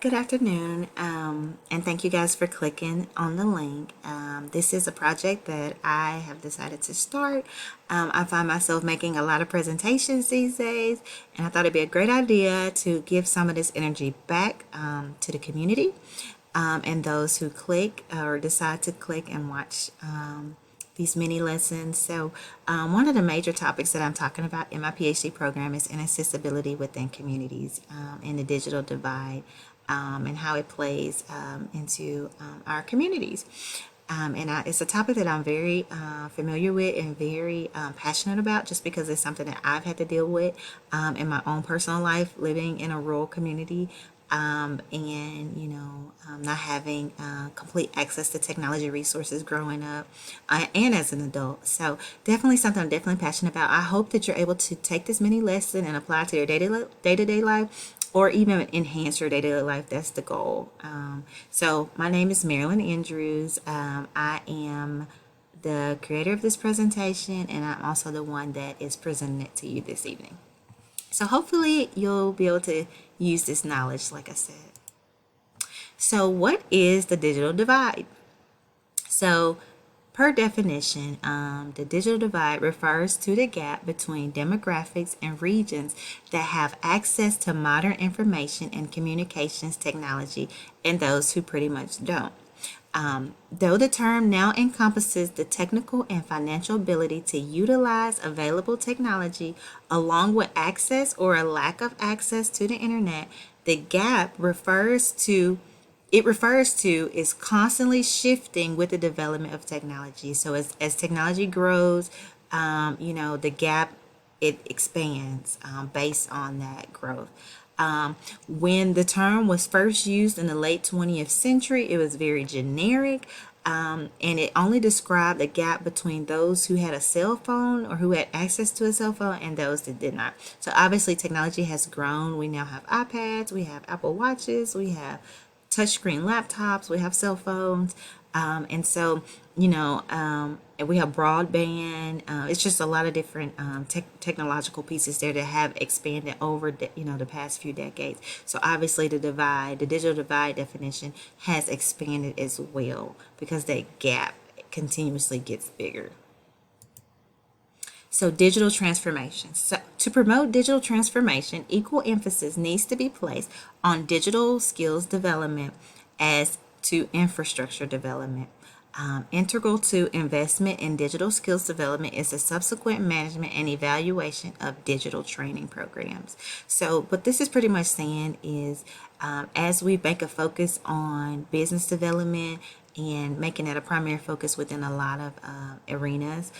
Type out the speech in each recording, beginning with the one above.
Good afternoon, and thank you guys for clicking on the link. This is a project that I have decided to start. I find myself making a lot of presentations these days, and I thought it'd be a great idea to give some of this energy back to the community and those who click or decide to click and watch these mini lessons. So one of the major topics that I'm talking about in my PhD program is inaccessibility within communities and the digital divide and how it plays into our communities. It's a topic that I'm very familiar with and very passionate about, just because it's something that I've had to deal with in my own personal life, living in a rural community not having complete access to technology resources growing up and as an adult. So definitely something I'm definitely passionate about. I hope that you're able to take this mini lesson and apply it to your day-to-day life, or even enhance your day-to-day life. That's the goal. So my name is Marilyn Andrews. I am the creator of this presentation, and I'm also the one that is presenting it to you this evening. So hopefully you'll be able to use this knowledge, like I said. So what is the digital divide? So per definition, the digital divide refers to the gap between demographics and regions that have access to modern information and communications technology and those who pretty much don't. Though the term now encompasses the technical and financial ability to utilize available technology along with access or a lack of access to the internet, the gap refers to is constantly shifting with the development of technology. So as technology grows, the gap, it expands based on that growth. When the term was first used in the late 20th century, it was very generic, and it only described the gap between those who had a cell phone or who had access to a cell phone and those that did not. So obviously technology has grown. We now have iPads, we have Apple Watches, we have touchscreen laptops, we have cell phones, and so and we have broadband. It's just a lot of different technological pieces there that have expanded over the past few decades. So obviously the digital divide definition has expanded as well, because that gap continuously gets bigger. So digital transformation. So to promote digital transformation, equal emphasis needs to be placed on digital skills development as to infrastructure development. Integral to investment in digital skills development is the subsequent management and evaluation of digital training programs. So what this is pretty much saying is as we make a focus on business development and making that a primary focus within a lot of arenas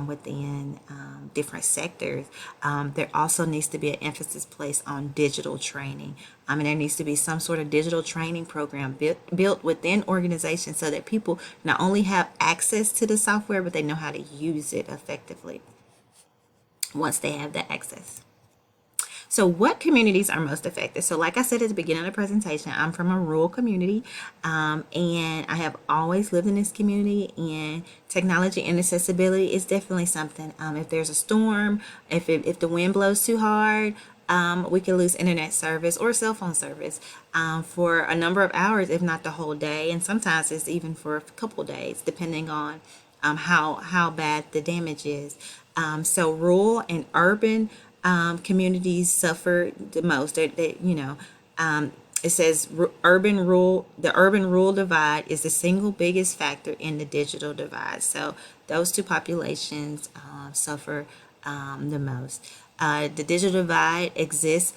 within different sectors, there also needs to be an emphasis placed on digital training. And there needs to be some sort of digital training program built within organizations so that people not only have access to the software, but they know how to use it effectively once they have that access. So what communities are most affected? So like I said at the beginning of the presentation, I'm from a rural community, and I have always lived in this community, and technology and accessibility is definitely something. If there's a storm, if the wind blows too hard, we can lose internet service or cell phone service for a number of hours, if not the whole day, and sometimes it's even for a couple days, depending on how bad the damage is. So rural and urban communities suffer the most. It says the urban rural divide is the single biggest factor in the digital divide. So those two populations suffer the most. The digital divide exists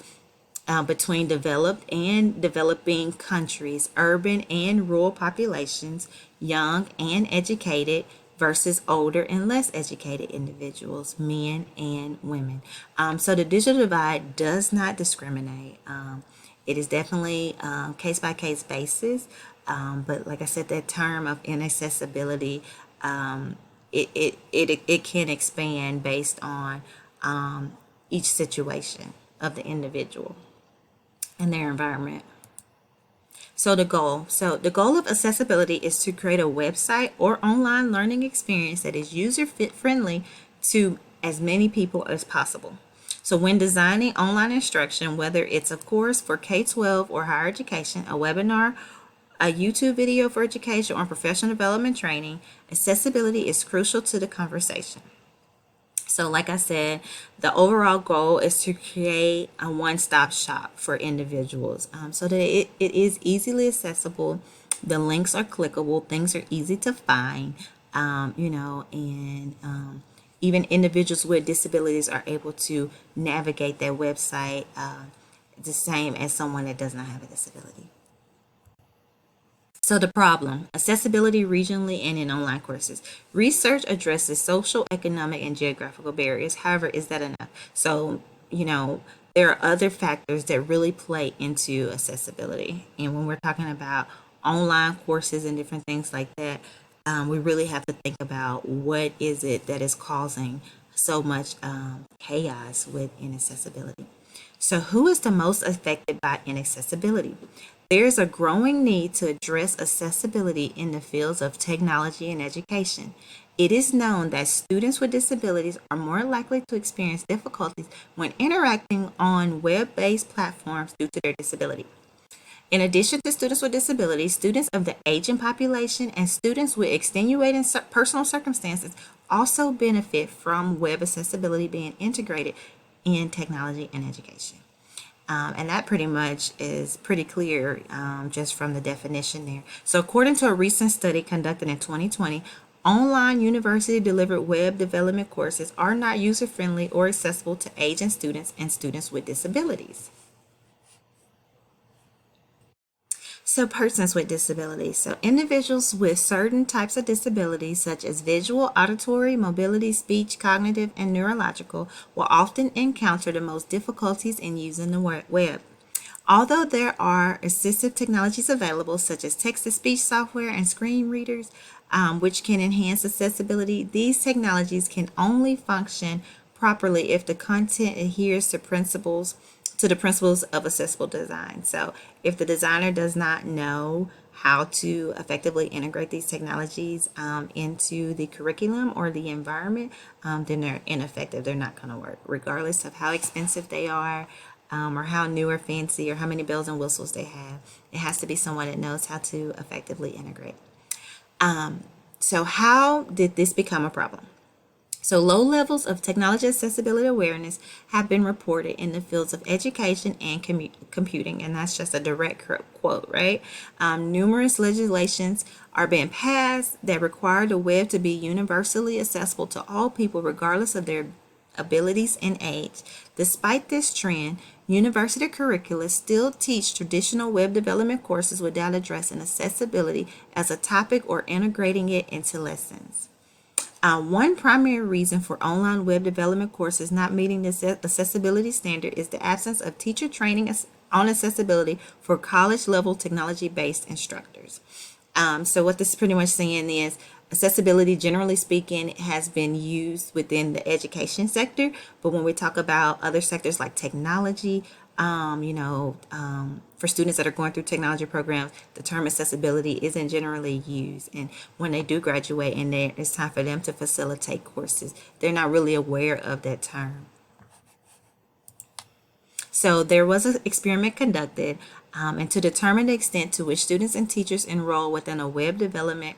between developed and developing countries, urban and rural populations, young and educated versus older and less educated individuals, men and women. So the digital divide does not discriminate. It is definitely case by case basis. But like I said, that term of inaccessibility, it can expand based on each situation of the individual and their environment. So the goal of accessibility is to create a website or online learning experience that is user friendly to as many people as possible. So when designing online instruction, whether it's a course for K-12 or higher education, a webinar, a YouTube video for education, or professional development training, accessibility is crucial to the conversation. So, like I said, the overall goal is to create a one-stop shop for individuals so that it is easily accessible. The links are clickable, things are easy to find, and even individuals with disabilities are able to navigate their website the same as someone that does not have a disability. So the problem, accessibility regionally and in online courses. Research addresses social, economic, and geographical barriers. However, is that enough? So, there are other factors that really play into accessibility. And when we're talking about online courses and different things like that, we really have to think about what is it that is causing so much chaos with inaccessibility. So, who is the most affected by inaccessibility? There's a growing need to address accessibility in the fields of technology and education. It is known that students with disabilities are more likely to experience difficulties when interacting on web-based platforms due to their disability. In addition to students with disabilities, students of the aging population and students with extenuating personal circumstances also benefit from web accessibility being integrated in technology and education. And that pretty much is pretty clear just from the definition there. So, according to a recent study conducted in 2020, online university delivered web development courses are not user friendly or accessible to aging students and students with disabilities. So, persons with disabilities. So, individuals with certain types of disabilities, such as visual, auditory, mobility, speech, cognitive, and neurological, will often encounter the most difficulties in using the web. Although there are assistive technologies available, such as text-to-speech software and screen readers, which can enhance accessibility, these technologies can only function properly if the content adheres to the principles of accessible design. So if the designer does not know how to effectively integrate these technologies into the curriculum or the environment, then they're ineffective. They're not going to work, regardless of how expensive they are or how new or fancy or how many bells and whistles they have. It has to be someone that knows how to effectively integrate. So how did this become a problem? So low levels of technology accessibility awareness have been reported in the fields of education and computing, and that's just a direct quote, right? Numerous legislations are being passed that require the web to be universally accessible to all people, regardless of their abilities and age. Despite this trend, university curricula still teach traditional web development courses without addressing accessibility as a topic or integrating it into lessons. One primary reason for online web development courses not meeting the accessibility standard is the absence of teacher training on accessibility for college-level technology-based instructors. So what this is pretty much saying is accessibility, generally speaking, has been used within the education sector, but when we talk about other sectors like technology, for students that are going through technology programs, the term accessibility isn't generally used. And when they do graduate and it's time for them to facilitate courses, they're not really aware of that term. So there was an experiment conducted, and to determine the extent to which students and teachers enroll within a web development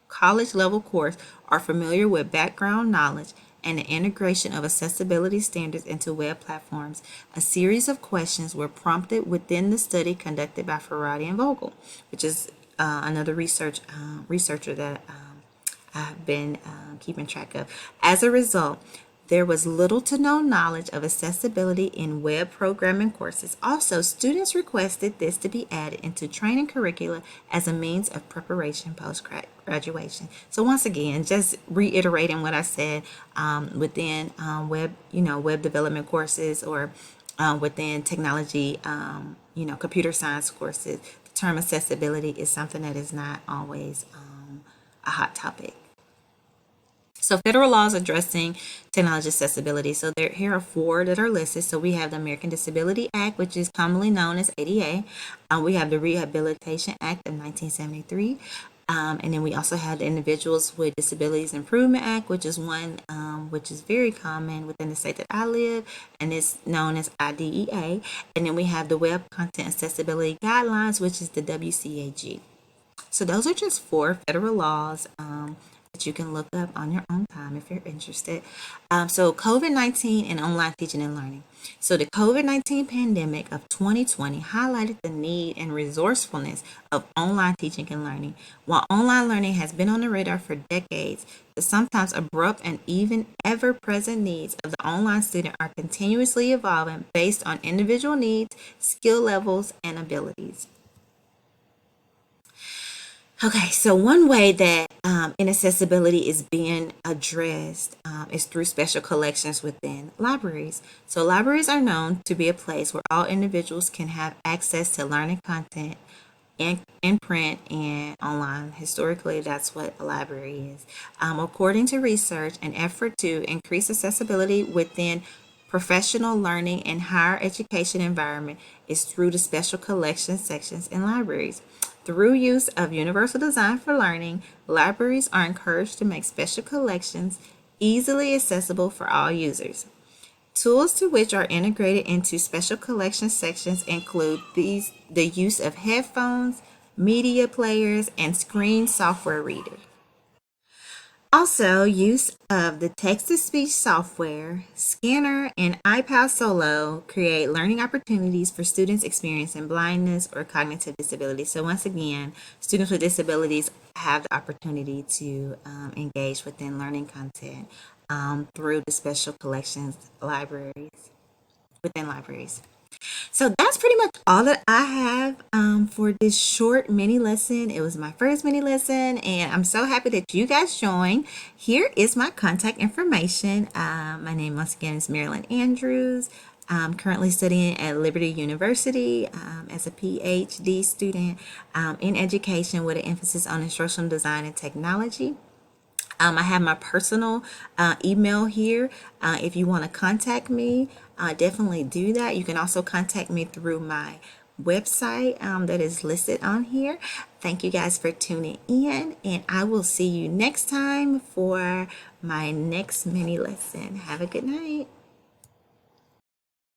college level course are familiar with background knowledge and the integration of accessibility standards into web platforms, a series of questions were prompted within the study conducted by Ferrati and Vogel, which is another researcher that I've been keeping track of. As a result, there was little to no knowledge of accessibility in web programming courses. Also, students requested this to be added into training curricula as a means of preparation post-graduation. So once again, just reiterating what I said, within web development courses or within technology, computer science courses, the term accessibility is something that is not always a hot topic. So federal laws addressing technology accessibility. So here are four that are listed. So we have the American Disability Act, which is commonly known as ADA. We have the Rehabilitation Act of 1973. And then we also have the Individuals with Disabilities Improvement Act, which is one which is very common within the state that I live, and it's known as IDEA. And then we have the Web Content Accessibility Guidelines, which is the WCAG. So those are just four federal laws that you can look up on your own time if you're interested. So COVID-19 and online teaching and learning. So the COVID-19 pandemic of 2020 highlighted the need and resourcefulness of online teaching and learning. While online learning has been on the radar for decades, the sometimes abrupt and even ever-present needs of the online student are continuously evolving based on individual needs, skill levels, and abilities. Okay, so one way that inaccessibility is being addressed is through special collections within libraries. So, libraries are known to be a place where all individuals can have access to learning content in print and online. Historically, that's what a library is. According to research, an effort to increase accessibility within professional learning and higher education environment is through the special collection sections in libraries. Through use of universal design for learning, libraries are encouraged to make special collections easily accessible for all users. Tools to which are integrated into special collection sections include the use of headphones, media players, and screen software readers. Also, use of the text-to-speech software, scanner, and iPad Solo create learning opportunities for students experiencing blindness or cognitive disability. So once again, students with disabilities have the opportunity to engage within learning content through the special collections libraries, within libraries. So that's pretty much all that I have for this short mini lesson. It was my first mini lesson, and I'm so happy that you guys joined. Here is my contact information. My name, once again, is Marilyn Andrews. I'm currently studying at Liberty University as a PhD student in education with an emphasis on instructional design and technology. I have my personal email here. If you want to contact me, definitely do that. You can also contact me through my website that is listed on here. Thank you guys for tuning in, and I will see you next time for my next mini lesson. Have a good night.